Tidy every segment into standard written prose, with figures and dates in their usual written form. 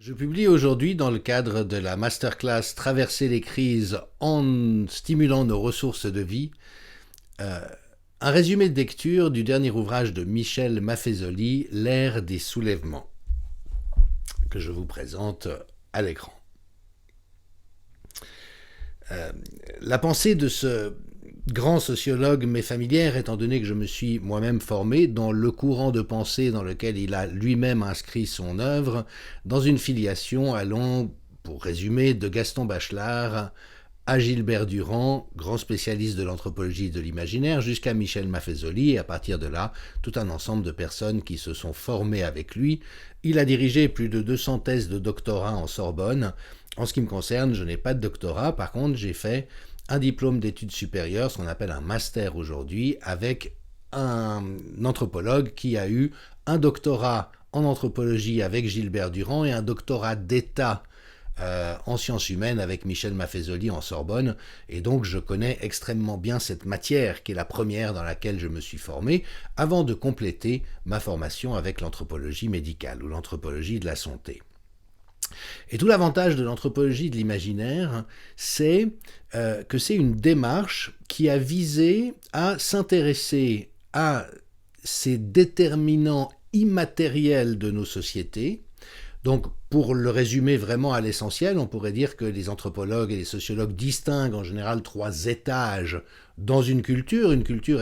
Je publie aujourd'hui dans le cadre de la masterclass Traverser les crises en stimulant nos ressources de vie, euh, un résumé de lecture du dernier ouvrage de Michel Maffezoli, L'ère des soulèvements, que je vous présente à l'écran. La pensée de ce grand sociologue m'est familière étant donné que je me suis moi-même formé dans le courant de pensée dans lequel il a lui-même inscrit son œuvre, dans une filiation allant, pour résumer, de Gaston Bachelard à Gilbert Durand, grand spécialiste de l'anthropologie et de l'imaginaire, jusqu'à Michel Maffezoli, et à partir de là, tout un ensemble de personnes qui se sont formées avec lui. Il a dirigé plus de 200 thèses de doctorat en Sorbonne. En ce qui me concerne, je n'ai pas de doctorat, par contre, j'ai fait un diplôme d'études supérieures, ce qu'on appelle un master aujourd'hui, avec un anthropologue qui a eu un doctorat en anthropologie avec Gilbert Durand et un doctorat d'État en sciences humaines avec Michel Maffezoli en Sorbonne, et donc je connais extrêmement bien cette matière qui est la première dans laquelle je me suis formé, avant de compléter ma formation avec l'anthropologie médicale ou l'anthropologie de la santé. Et tout l'avantage de l'anthropologie de l'imaginaire, c'est que c'est une démarche qui a visé à s'intéresser à ces déterminants immatériels de nos sociétés. Donc, pour le résumer vraiment à l'essentiel, on pourrait dire que les anthropologues et les sociologues distinguent en général trois étages dans une culture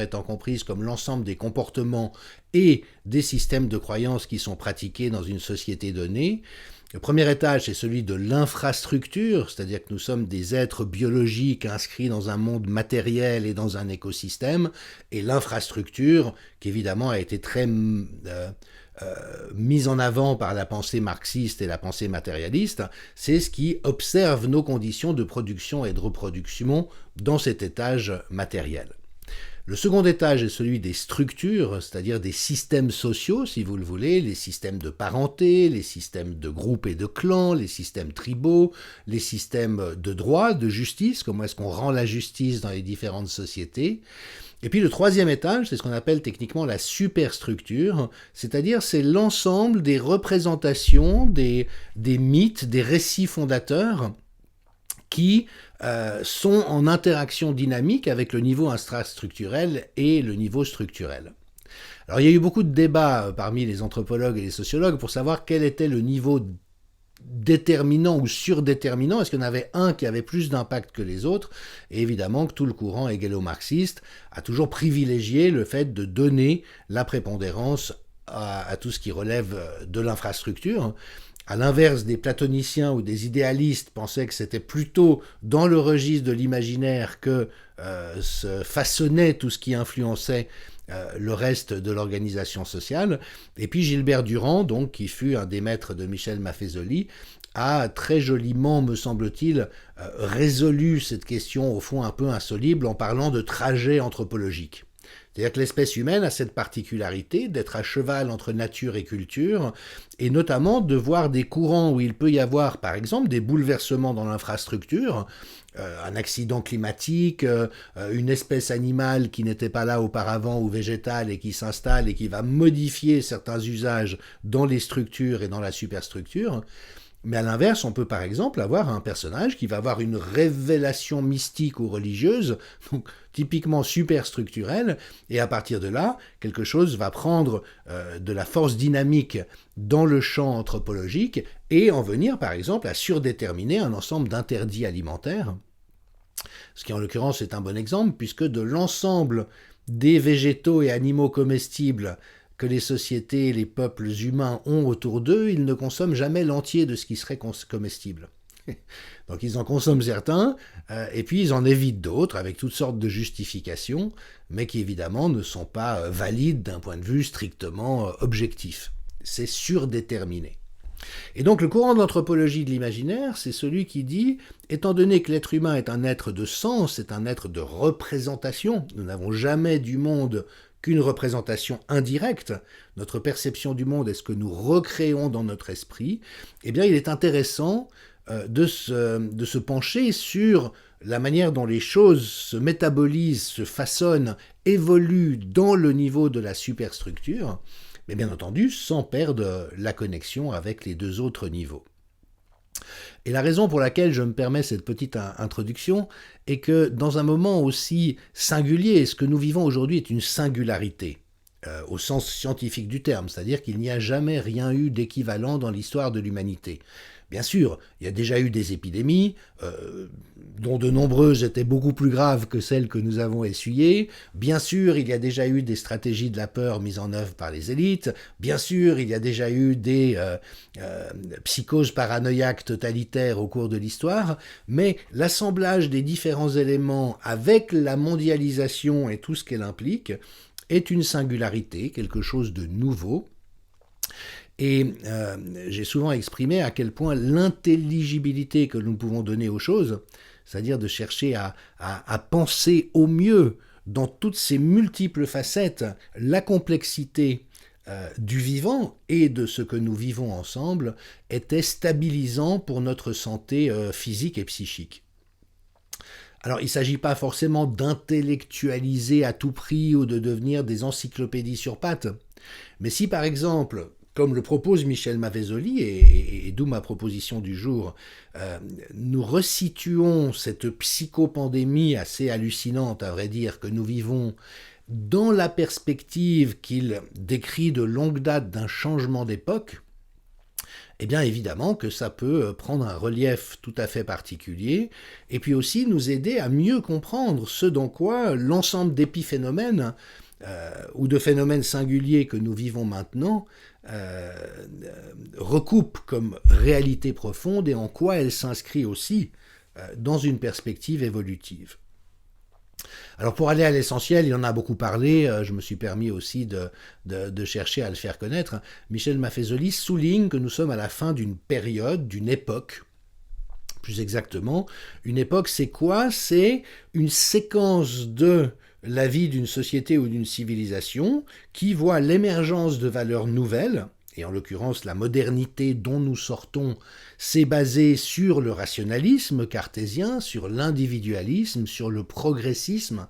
étant comprise comme l'ensemble des comportements et des systèmes de croyances qui sont pratiqués dans une société donnée. Le premier étage, c'est celui de l'infrastructure, c'est-à-dire que nous sommes des êtres biologiques inscrits dans un monde matériel et dans un écosystème, et l'infrastructure, qui évidemment a été très mise en avant par la pensée marxiste et la pensée matérialiste, c'est ce qui observe nos conditions de production et de reproduction dans cet étage matériel. Le second étage est celui des structures, c'est-à-dire des systèmes sociaux, si vous le voulez, les systèmes de parenté, les systèmes de groupes et de clans, les systèmes tribaux, les systèmes de droit, de justice, comment est-ce qu'on rend la justice dans les différentes sociétés. Et puis le troisième étage, c'est ce qu'on appelle techniquement la superstructure, c'est-à-dire c'est l'ensemble des représentations, des mythes, des récits fondateurs qui sont en interaction dynamique avec le niveau infrastructurel et le niveau structurel. Alors il y a eu beaucoup de débats parmi les anthropologues et les sociologues pour savoir quel était le niveau déterminant ou surdéterminant, est-ce qu'il y en avait un qui avait plus d'impact que les autres, et évidemment que tout le courant hégélo-marxiste a toujours privilégié le fait de donner la prépondérance à tout ce qui relève de l'infrastructure. À l'inverse des platoniciens ou des idéalistes pensaient que c'était plutôt dans le registre de l'imaginaire que se façonnait tout ce qui influençait le reste de l'organisation sociale. Et puis Gilbert Durand, donc, qui fut un des maîtres de Michel Maffezoli, a très joliment, me semble-t-il, résolu cette question au fond un peu insoluble en parlant de trajet anthropologique. C'est-à-dire que l'espèce humaine a cette particularité d'être à cheval entre nature et culture, et notamment de voir des courants où il peut y avoir, par exemple, des bouleversements dans l'infrastructure, un accident climatique, une espèce animale qui n'était pas là auparavant ou végétale et qui s'installe et qui va modifier certains usages dans les structures et dans la superstructure. Mais à l'inverse, on peut par exemple avoir un personnage qui va avoir une révélation mystique ou religieuse, donc typiquement superstructurelle, et à partir de là, quelque chose va prendre de la force dynamique dans le champ anthropologique et en venir par exemple à surdéterminer un ensemble d'interdits alimentaires, ce qui en l'occurrence est un bon exemple, puisque de l'ensemble des végétaux et animaux comestibles que les sociétés et les peuples humains ont autour d'eux, ils ne consomment jamais l'entier de ce qui serait comestible. Donc ils en consomment certains, et puis ils en évitent d'autres, avec toutes sortes de justifications, mais qui évidemment ne sont pas valides d'un point de vue strictement objectif. C'est surdéterminé. Et donc le courant de l'anthropologie de l'imaginaire, c'est celui qui dit, étant donné que l'être humain est un être de sens, c'est un être de représentation, nous n'avons jamais du monde qu'une représentation indirecte, notre perception du monde est ce que nous recréons dans notre esprit, eh bien il est intéressant de se pencher sur la manière dont les choses se métabolisent, se façonnent, évoluent dans le niveau de la superstructure, mais bien entendu sans perdre la connexion avec les deux autres niveaux. Et la raison pour laquelle je me permets cette petite introduction est que dans un moment aussi singulier, ce que nous vivons aujourd'hui est une singularité, au sens scientifique du terme, c'est-à-dire qu'il n'y a jamais rien eu d'équivalent dans l'histoire de l'humanité. Bien sûr, il y a déjà eu des épidémies, dont de nombreuses étaient beaucoup plus graves que celles que nous avons essuyées. Bien sûr, il y a déjà eu des stratégies de la peur mises en œuvre par les élites. Bien sûr, il y a déjà eu des psychoses paranoïaques totalitaires au cours de l'histoire. Mais l'assemblage des différents éléments avec la mondialisation et tout ce qu'elle implique est une singularité, quelque chose de nouveau. Et j'ai souvent exprimé à quel point l'intelligibilité que nous pouvons donner aux choses, c'est-à-dire de chercher à penser au mieux dans toutes ces multiples facettes la complexité du vivant et de ce que nous vivons ensemble, était stabilisant pour notre santé physique et psychique. Alors, il ne s'agit pas forcément d'intellectualiser à tout prix ou de devenir des encyclopédies sur pattes, mais si par exemple, comme le propose Michel Maffezoli, et d'où ma proposition du jour, nous resituons cette psychopandémie assez hallucinante, à vrai dire, que nous vivons dans la perspective qu'il décrit de longue date d'un changement d'époque, eh bien évidemment que ça peut prendre un relief tout à fait particulier, et puis aussi nous aider à mieux comprendre ce dans quoi l'ensemble d'épiphénomènes ou de phénomènes singuliers que nous vivons maintenant recoupe comme réalité profonde et en quoi elle s'inscrit aussi dans une perspective évolutive. Alors pour aller à l'essentiel, il en a beaucoup parlé, je me suis permis aussi de chercher à le faire connaître. Michel Maffezoli souligne que nous sommes à la fin d'une période, d'une époque. Plus exactement, une époque c'est quoi? C'est une séquence de la vie d'une société ou d'une civilisation qui voit l'émergence de valeurs nouvelles, et en l'occurrence la modernité dont nous sortons, c'est basé sur le rationalisme cartésien, sur l'individualisme, sur le progressisme,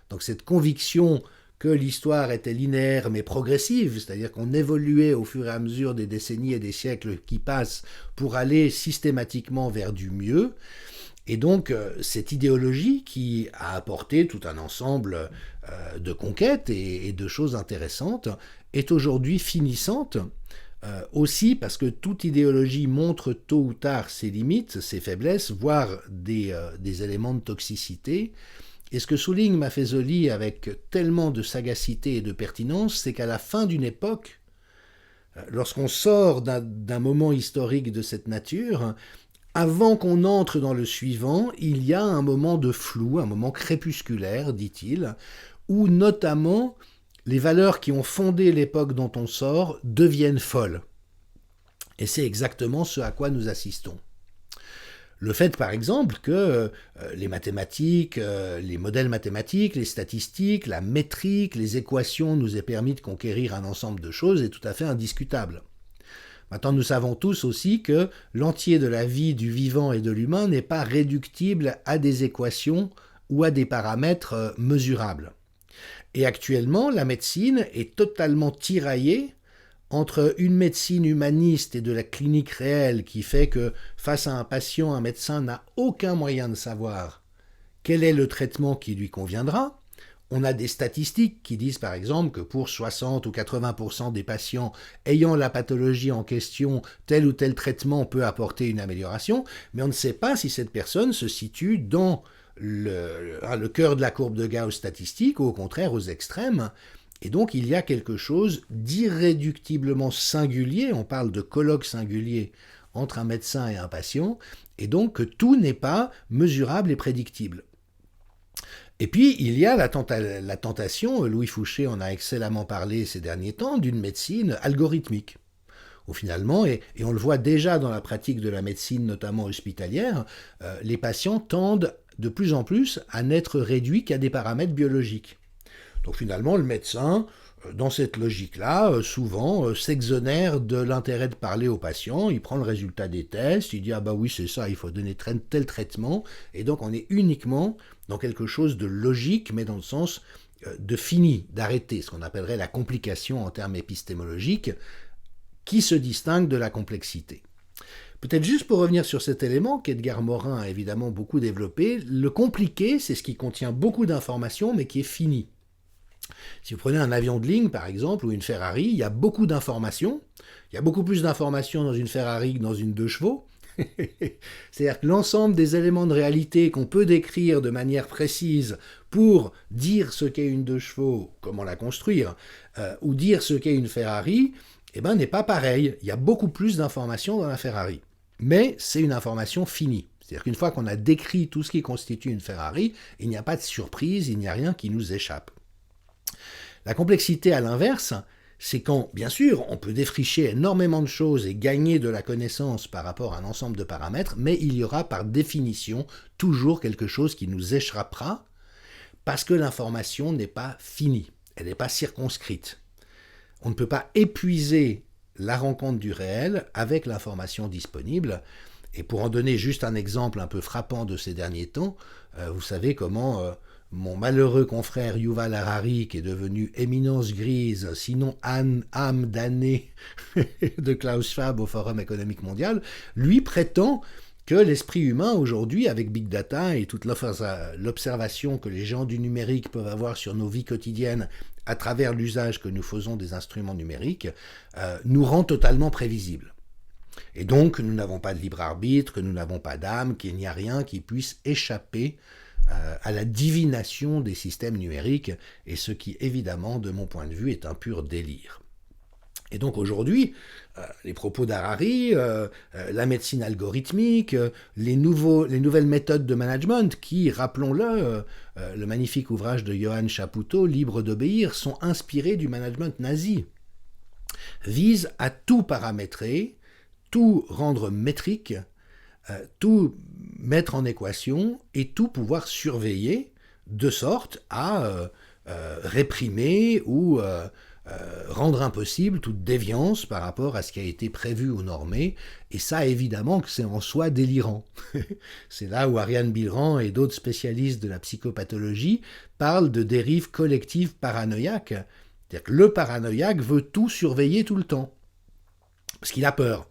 donc cette conviction que l'histoire était linéaire mais progressive, c'est-à-dire qu'on évoluait au fur et à mesure des décennies et des siècles qui passent pour aller systématiquement vers du mieux. Et donc, cette idéologie qui a apporté tout un ensemble de conquêtes et de choses intéressantes est aujourd'hui finissante, aussi parce que toute idéologie montre tôt ou tard ses limites, ses faiblesses, voire des éléments de toxicité. Et ce que souligne Maffezoli avec tellement de sagacité et de pertinence, c'est qu'à la fin d'une époque, lorsqu'on sort d'un moment historique de cette nature, avant qu'on entre dans le suivant, il y a un moment de flou, un moment crépusculaire, dit-il, où notamment les valeurs qui ont fondé l'époque dont on sort deviennent folles. Et c'est exactement ce à quoi nous assistons. Le fait, par exemple, que les mathématiques, les modèles mathématiques, les statistiques, la métrique, les équations nous aient permis de conquérir un ensemble de choses est tout à fait indiscutable. Maintenant, nous savons tous aussi que l'entier de la vie du vivant et de l'humain n'est pas réductible à des équations ou à des paramètres mesurables. Et actuellement, la médecine est totalement tiraillée entre une médecine humaniste et de la clinique réelle qui fait que face à un patient, un médecin n'a aucun moyen de savoir quel est le traitement qui lui conviendra. On a des statistiques qui disent par exemple que pour 60 ou 80% des patients ayant la pathologie en question, tel ou tel traitement peut apporter une amélioration, mais on ne sait pas si cette personne se situe dans le cœur de la courbe de Gauss statistique ou au contraire aux extrêmes. Et donc il y a quelque chose d'irréductiblement singulier, on parle de colloque singulier entre un médecin et un patient, et donc que tout n'est pas mesurable et prédictible. Et puis, il y a la tentation, Louis Fouché en a excellemment parlé ces derniers temps, d'une médecine algorithmique. Où finalement, et on le voit déjà dans la pratique de la médecine, notamment hospitalière, les patients tendent de plus en plus à n'être réduits qu'à des paramètres biologiques. Donc finalement, le médecin, dans cette logique-là, souvent s'exonère de l'intérêt de parler au patient, il prend le résultat des tests, il dit « Ah bah oui, c'est ça, il faut donner tel traitement », et donc on est uniquement dans quelque chose de logique, mais dans le sens de fini, d'arrêter, ce qu'on appellerait la complication en termes épistémologiques, qui se distingue de la complexité. Peut-être juste pour revenir sur cet élément qu'Edgar Morin a évidemment beaucoup développé, le compliqué, c'est ce qui contient beaucoup d'informations mais qui est fini. Si vous prenez un avion de ligne, par exemple, ou une Ferrari, il y a beaucoup d'informations. Il y a beaucoup plus d'informations dans une Ferrari que dans une 2 chevaux. C'est-à-dire que l'ensemble des éléments de réalité qu'on peut décrire de manière précise pour dire ce qu'est une 2 chevaux, comment la construire, ou dire ce qu'est une Ferrari, n'est pas pareil. Il y a beaucoup plus d'informations dans la Ferrari. Mais c'est une information finie. C'est-à-dire qu'une fois qu'on a décrit tout ce qui constitue une Ferrari, il n'y a pas de surprise, il n'y a rien qui nous échappe. La complexité, à l'inverse, c'est quand, bien sûr, on peut défricher énormément de choses et gagner de la connaissance par rapport à un ensemble de paramètres, mais il y aura par définition toujours quelque chose qui nous échappera parce que l'information n'est pas finie, elle n'est pas circonscrite. On ne peut pas épuiser la rencontre du réel avec l'information disponible. Et pour en donner juste un exemple un peu frappant de ces derniers temps, vous savez comment mon malheureux confrère Yuval Harari, qui est devenu éminence grise, sinon âme damnée de Klaus Schwab au Forum économique mondial, lui prétend que l'esprit humain aujourd'hui, avec Big Data et toute l'observation que les gens du numérique peuvent avoir sur nos vies quotidiennes à travers l'usage que nous faisons des instruments numériques, nous rend totalement prévisibles. Et donc, nous n'avons pas de libre arbitre, que nous n'avons pas d'âme, qu'il n'y a rien qui puisse échapper à la divination des systèmes numériques, et ce qui, évidemment, de mon point de vue, est un pur délire. Et donc aujourd'hui, les propos d'Harari, la médecine algorithmique, les nouvelles méthodes de management qui, rappelons-le, le magnifique ouvrage de Johann Chapoutot, Libre d'obéir, sont inspirés du management nazi, visent à tout paramétrer, tout rendre métrique, tout mettre en équation et tout pouvoir surveiller de sorte à réprimer ou rendre impossible toute déviance par rapport à ce qui a été prévu ou normé, et ça évidemment que c'est en soi délirant. C'est là où Ariane Bilran et d'autres spécialistes de la psychopathologie parlent de dérive collective paranoïaque, c'est-à-dire que le paranoïaque veut tout surveiller tout le temps, parce qu'il a peur.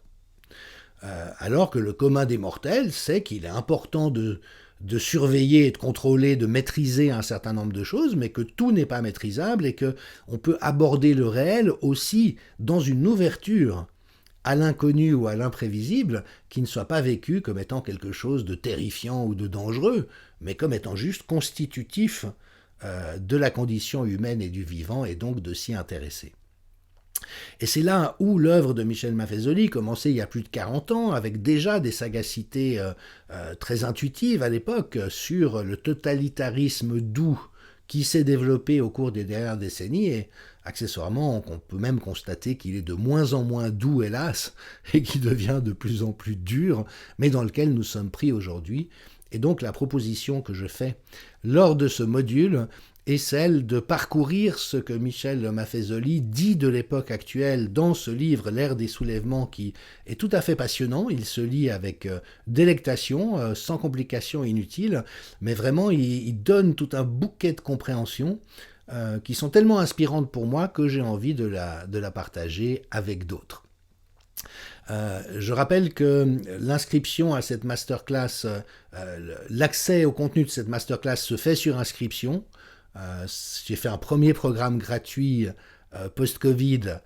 Alors que le commun des mortels sait qu'il est important de surveiller et de contrôler, de maîtriser un certain nombre de choses, mais que tout n'est pas maîtrisable et qu'on peut aborder le réel aussi dans une ouverture à l'inconnu ou à l'imprévisible qui ne soit pas vécu comme étant quelque chose de terrifiant ou de dangereux, mais comme étant juste constitutif de la condition humaine et du vivant, et donc de s'y intéresser. Et c'est là où l'œuvre de Michel Maffezoli, commencée il y a plus de 40 ans, avec déjà des sagacités très intuitives à l'époque sur le totalitarisme doux qui s'est développé au cours des dernières décennies, et accessoirement, on peut même constater qu'il est de moins en moins doux, hélas, et qui devient de plus en plus dur, mais dans lequel nous sommes pris aujourd'hui. Et donc la proposition que je fais lors de ce module est celle de parcourir ce que Michel Maffezoli dit de l'époque actuelle dans ce livre, L'ère des soulèvements, qui est tout à fait passionnant. Il se lit avec délectation, sans complications inutiles, mais vraiment il donne tout un bouquet de compréhensions qui sont tellement inspirantes pour moi que j'ai envie de la partager avec d'autres. Je rappelle que l'inscription à cette masterclass, l'accès au contenu de cette masterclass se fait sur inscription. J'ai fait un premier programme gratuit post-Covid,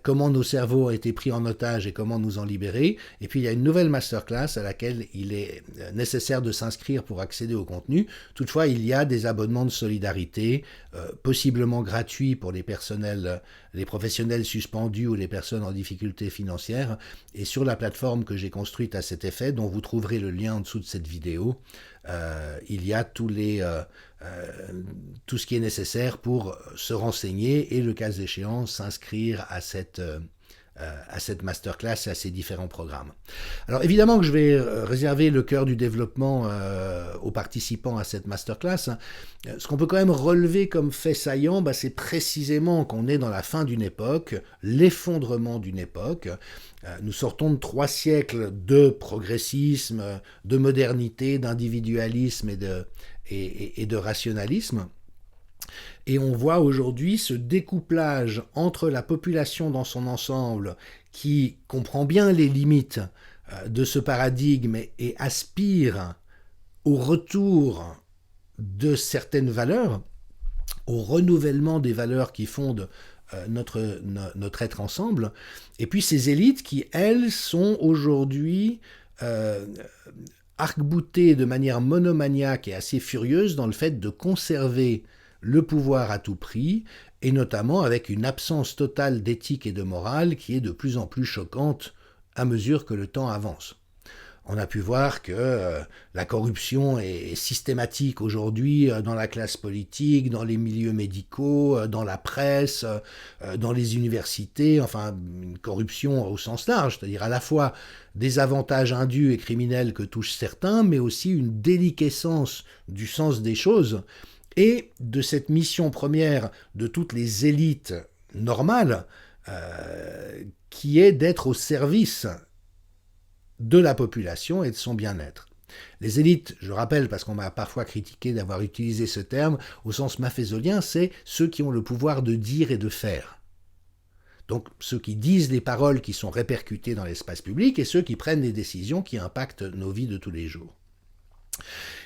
comment nos cerveaux ont été pris en otage et comment nous en libérer. Et puis il y a une nouvelle masterclass à laquelle il est nécessaire de s'inscrire pour accéder au contenu. Toutefois, il y a des abonnements de solidarité, possiblement gratuits pour les professionnels suspendus ou les personnes en difficulté financière. Et sur la plateforme que j'ai construite à cet effet, dont vous trouverez le lien en dessous de cette vidéo, il y a tout ce qui est nécessaire pour se renseigner et, le cas échéant, s'inscrire à cette masterclass et à ces différents programmes. Alors évidemment que je vais réserver le cœur du développement aux participants à cette masterclass. Ce qu'on peut quand même relever comme fait saillant, c'est précisément qu'on est dans la fin d'une époque, l'effondrement d'une époque. Nous sortons de 3 siècles de progressisme, de modernité, d'individualisme et de rationalisme. Et on voit aujourd'hui ce découplage entre la population dans son ensemble qui comprend bien les limites de ce paradigme et aspire au retour de certaines valeurs, au renouvellement des valeurs qui fondent notre être ensemble, et puis ces élites qui, elles, sont aujourd'hui arc-boutées de manière monomaniaque et assez furieuse dans le fait de conserver le pouvoir à tout prix, et notamment avec une absence totale d'éthique et de morale qui est de plus en plus choquante à mesure que le temps avance. On a pu voir que la corruption est systématique aujourd'hui dans la classe politique, dans les milieux médicaux, dans la presse, dans les universités, enfin une corruption au sens large, c'est-à-dire à la fois des avantages indus et criminels que touchent certains, mais aussi une déliquescence du sens des choses et de cette mission première de toutes les élites normales, qui est d'être au service de la population et de son bien-être. Les élites, je rappelle, parce qu'on m'a parfois critiqué d'avoir utilisé ce terme, au sens machiavélien, c'est ceux qui ont le pouvoir de dire et de faire. Donc ceux qui disent les paroles qui sont répercutées dans l'espace public et ceux qui prennent les décisions qui impactent nos vies de tous les jours.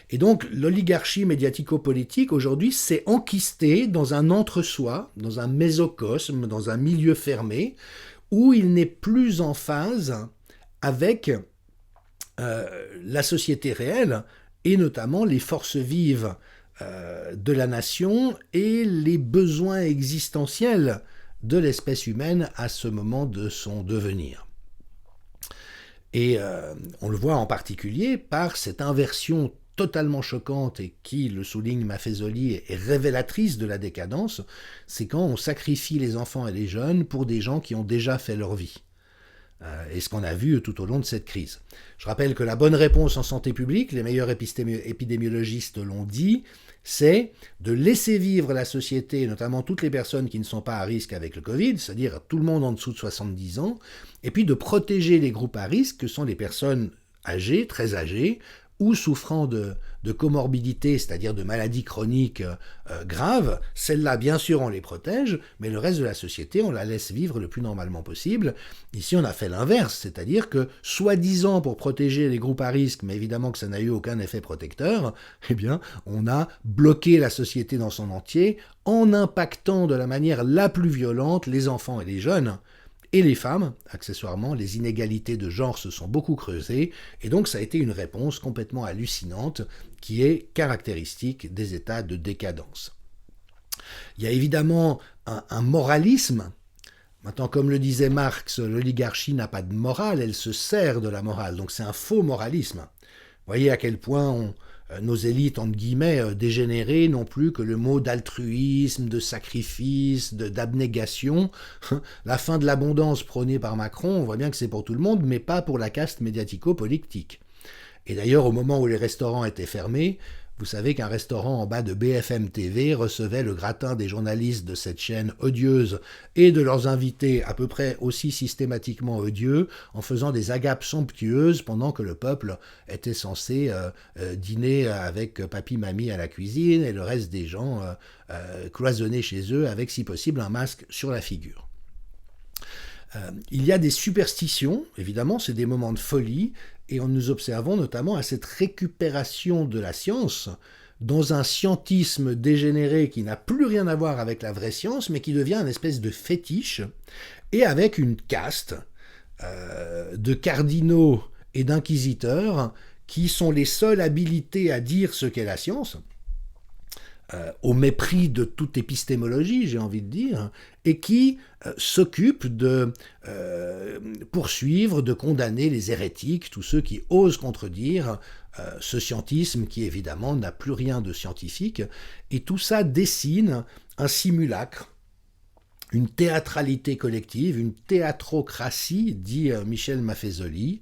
Et donc l'oligarchie médiatico-politique aujourd'hui s'est enquistée dans un entre-soi, dans un mésocosme, dans un milieu fermé, où il n'est plus en phase avec la société réelle, et notamment les forces vives de la nation et les besoins existentiels de l'espèce humaine à ce moment de son devenir. Et on le voit en particulier par cette inversion totalement choquante et qui, le souligne Maffezoli, est révélatrice de la décadence, c'est quand on sacrifie les enfants et les jeunes pour des gens qui ont déjà fait leur vie. Et ce qu'on a vu tout au long de cette crise. Je rappelle que la bonne réponse en santé publique, les meilleurs épidémiologistes l'ont dit, c'est de laisser vivre la société, notamment toutes les personnes qui ne sont pas à risque avec le Covid, c'est-à-dire tout le monde en dessous de 70 ans, et puis de protéger les groupes à risque, que sont les personnes âgées, très âgées, ou souffrant de comorbidités, c'est-à-dire de maladies chroniques graves. Celles-là, bien sûr, on les protège, mais le reste de la société, on la laisse vivre le plus normalement possible. Ici, on a fait l'inverse, c'est-à-dire que, soi-disant pour protéger les groupes à risque, mais évidemment que ça n'a eu aucun effet protecteur, eh bien, on a bloqué la société dans son entier en impactant de la manière la plus violente les enfants et les jeunes. Et les femmes, accessoirement, les inégalités de genre se sont beaucoup creusées, et donc ça a été une réponse complètement hallucinante qui est caractéristique des états de décadence. Il y a évidemment un moralisme. Maintenant, comme le disait Marx, l'oligarchie n'a pas de morale, elle se sert de la morale, donc c'est un faux moralisme. Vous voyez à quel point nos élites, entre guillemets, dégénérées, n'ont plus que le mot d'altruisme, de sacrifice, d'abnégation. La fin de l'abondance prônée par Macron, on voit bien que c'est pour tout le monde, mais pas pour la caste médiatico-politique. Et d'ailleurs, au moment où les restaurants étaient fermés, vous savez qu'un restaurant en bas de BFM TV recevait le gratin des journalistes de cette chaîne odieuse et de leurs invités à peu près aussi systématiquement odieux en faisant des agapes somptueuses pendant que le peuple était censé dîner avec papy-mamie à la cuisine et le reste des gens cloisonnés chez eux avec si possible un masque sur la figure. Il y a des superstitions, évidemment, c'est des moments de folie, et nous observons notamment à cette récupération de la science dans un scientisme dégénéré qui n'a plus rien à voir avec la vraie science, mais qui devient une espèce de fétiche, et avec une caste de cardinaux et d'inquisiteurs qui sont les seuls habilités à dire ce qu'est la science, au mépris de toute épistémologie, j'ai envie de dire, et qui s'occupent de poursuivre, de condamner les hérétiques, tous ceux qui osent contredire ce scientisme qui, évidemment, n'a plus rien de scientifique. Et tout ça dessine un simulacre, une théâtralité collective, une théatrocratie, dit Michel Maffezoli,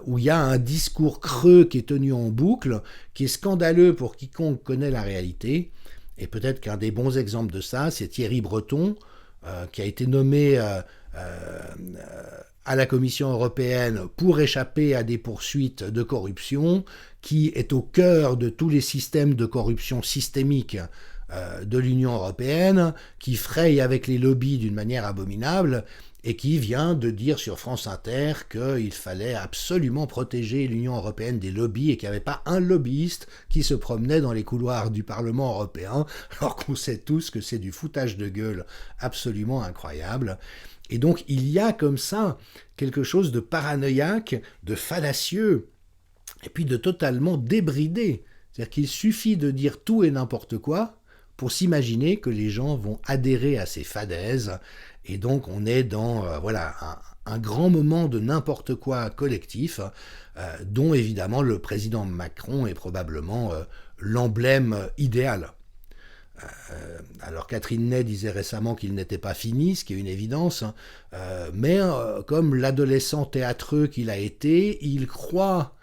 où il y a un discours creux qui est tenu en boucle, qui est scandaleux pour quiconque connaît la réalité. Et peut-être qu'un des bons exemples de ça, c'est Thierry Breton, qui a été nommé à la Commission européenne pour échapper à des poursuites de corruption, qui est au cœur de tous les systèmes de corruption systémique de l'Union européenne, qui fraye avec les lobbies d'une manière abominable, et qui vient de dire sur France Inter qu'il fallait absolument protéger l'Union européenne des lobbies et qu'il n'y avait pas un lobbyiste qui se promenait dans les couloirs du Parlement européen, alors qu'on sait tous que c'est du foutage de gueule absolument incroyable. Et donc il y a comme ça quelque chose de paranoïaque, de fallacieux, et puis de totalement débridé. C'est-à-dire qu'il suffit de dire tout et n'importe quoi pour s'imaginer que les gens vont adhérer à ces fadaises, et donc on est dans un grand moment de n'importe quoi collectif, dont évidemment le président Macron est probablement l'emblème idéal. Alors Catherine Ney disait récemment qu'il n'était pas fini, ce qui est une évidence, mais comme l'adolescent théâtreux qu'il a été, il croit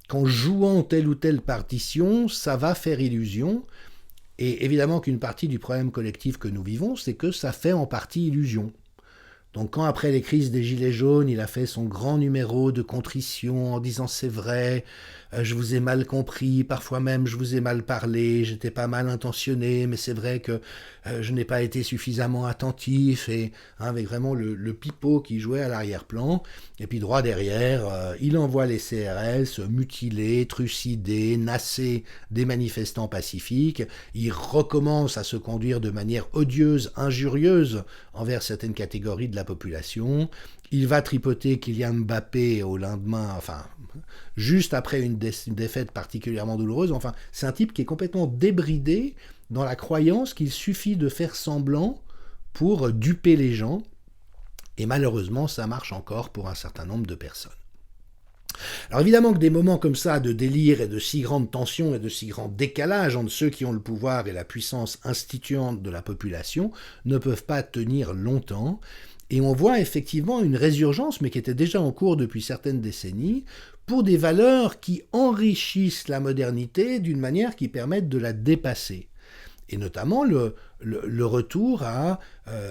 qu'en jouant telle ou telle partition, ça va faire illusion. Et évidemment qu'une partie du problème collectif que nous vivons, c'est que ça fait en partie illusion. Donc quand après les crises des Gilets jaunes, il a fait son grand numéro de contrition en disant c'est vrai, je vous ai mal compris, parfois même je vous ai mal parlé, j'étais pas mal intentionné, mais c'est vrai que je n'ai pas été suffisamment attentif, et avec vraiment le pipeau qui jouait à l'arrière-plan, et puis droit derrière, il envoie les CRS mutiler, trucider, nasser des manifestants pacifiques, il recommence à se conduire de manière odieuse, injurieuse envers certaines catégories de la population, il va tripoter Kylian Mbappé au lendemain, juste après une défaite particulièrement douloureuse. Enfin, c'est un type qui est complètement débridé dans la croyance qu'il suffit de faire semblant pour duper les gens. Et malheureusement, ça marche encore pour un certain nombre de personnes. Alors évidemment que des moments comme ça de délire et de si grande tension et de si grand décalage entre ceux qui ont le pouvoir et la puissance instituante de la population ne peuvent pas tenir longtemps. Et on voit effectivement une résurgence, mais qui était déjà en cours depuis certaines décennies, pour des valeurs qui enrichissent la modernité d'une manière qui permette de la dépasser. Et notamment le retour à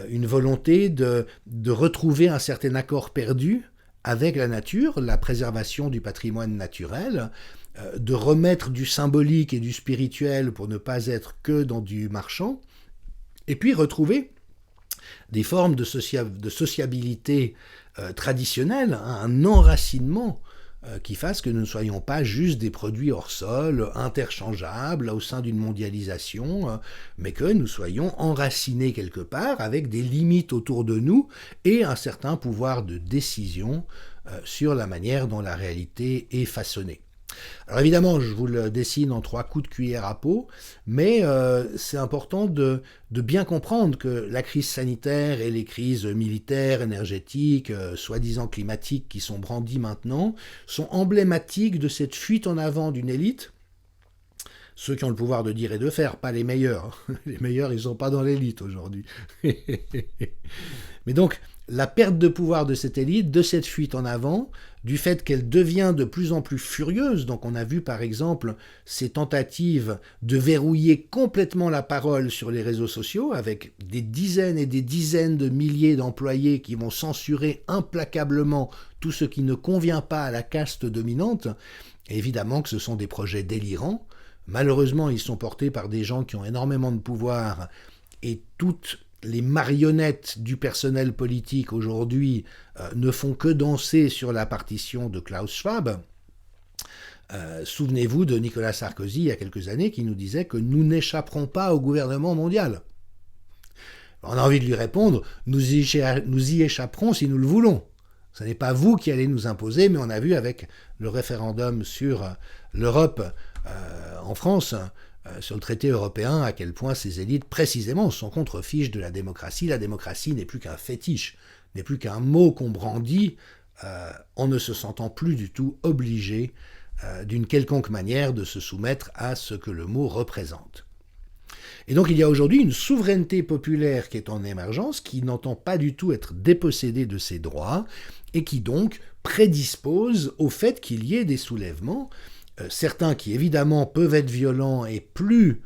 une volonté de retrouver un certain accord perdu avec la nature, la préservation du patrimoine naturel, de remettre du symbolique et du spirituel pour ne pas être que dans du marchand, et puis retrouver des formes de sociabilité traditionnelle, un enracinement qui fasse que nous ne soyons pas juste des produits hors sol, interchangeables au sein d'une mondialisation, mais que nous soyons enracinés quelque part avec des limites autour de nous et un certain pouvoir de décision sur la manière dont la réalité est façonnée. Alors évidemment, je vous le dessine en 3 coups de cuillère à peau, mais c'est important de bien comprendre que la crise sanitaire et les crises militaires, énergétiques, soi-disant climatiques qui sont brandies maintenant, sont emblématiques de cette fuite en avant d'une élite. Ceux qui ont le pouvoir de dire et de faire, pas les meilleurs. Les meilleurs, ils ne sont pas dans l'élite aujourd'hui. Mais donc, la perte de pouvoir de cette élite, de cette fuite en avant, du fait qu'elle devient de plus en plus furieuse. Donc on a vu par exemple ces tentatives de verrouiller complètement la parole sur les réseaux sociaux, avec des dizaines et des dizaines de milliers d'employés qui vont censurer implacablement tout ce qui ne convient pas à la caste dominante. Et évidemment que ce sont des projets délirants. Malheureusement, ils sont portés par des gens qui ont énormément de pouvoir, et toutes les marionnettes du personnel politique aujourd'hui ne font que danser sur la partition de Klaus Schwab. Souvenez-vous de Nicolas Sarkozy il y a quelques années qui nous disait que nous n'échapperons pas au gouvernement mondial. On a envie de lui répondre, nous y échapperons si nous le voulons. Ce n'est pas vous qui allez nous imposer, mais on a vu avec le référendum sur l'Europe en France, sur le traité européen, à quel point ces élites, précisément, sont contre-fiches de la démocratie. La démocratie n'est plus qu'un fétiche, n'est plus qu'un mot qu'on brandit en ne se sentant plus du tout obligé d'une quelconque manière de se soumettre à ce que le mot représente. Et donc il y a aujourd'hui une souveraineté populaire qui est en émergence, qui n'entend pas du tout être dépossédée de ses droits, et qui donc prédispose au fait qu'il y ait des soulèvements, certains qui évidemment peuvent être violents, et plus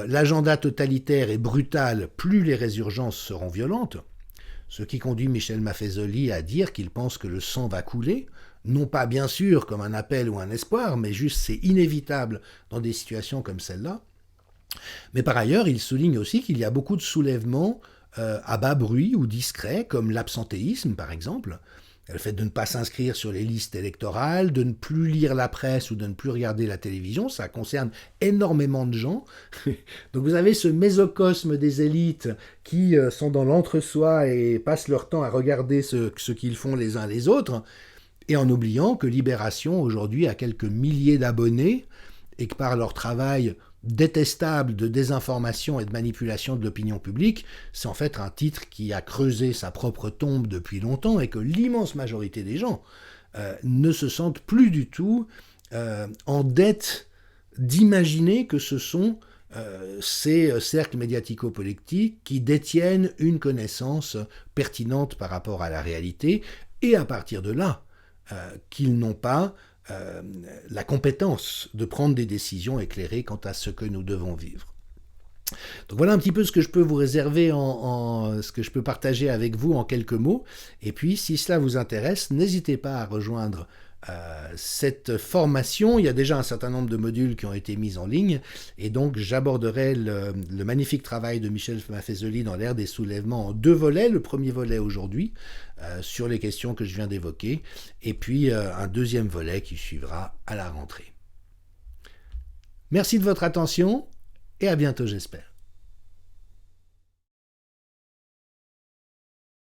l'agenda totalitaire est brutal, plus les résurgences seront violentes, ce qui conduit Michel Maffezoli à dire qu'il pense que le sang va couler, non pas bien sûr comme un appel ou un espoir, mais juste c'est inévitable dans des situations comme celle-là. Mais par ailleurs, il souligne aussi qu'il y a beaucoup de soulèvements à bas bruit ou discret, comme l'absentéisme par exemple, le fait de ne pas s'inscrire sur les listes électorales, de ne plus lire la presse ou de ne plus regarder la télévision, ça concerne énormément de gens. Donc vous avez ce mésocosme des élites qui sont dans l'entre-soi et passent leur temps à regarder ce qu'ils font les uns les autres, et en oubliant que Libération aujourd'hui a quelques milliers d'abonnés et que par leur travail détestable de désinformation et de manipulation de l'opinion publique, c'est en fait un titre qui a creusé sa propre tombe depuis longtemps et que l'immense majorité des gens ne se sentent plus du tout en dette d'imaginer que ce sont ces cercles médiatico-politiques qui détiennent une connaissance pertinente par rapport à la réalité et à partir de là, qu'ils n'ont pas la compétence de prendre des décisions éclairées quant à ce que nous devons vivre. Donc voilà un petit peu ce que je peux vous réserver, ce que je peux partager avec vous en quelques mots. Et puis, si cela vous intéresse, n'hésitez pas à rejoindre cette formation. Il y a déjà un certain nombre de modules qui ont été mis en ligne. Et donc, j'aborderai le magnifique travail de Michel Maffezoli dans l'ère des soulèvements en 2 volets. Le premier volet aujourd'hui, sur les questions que je viens d'évoquer. Et puis, un deuxième volet qui suivra à la rentrée. Merci de votre attention et à bientôt, j'espère.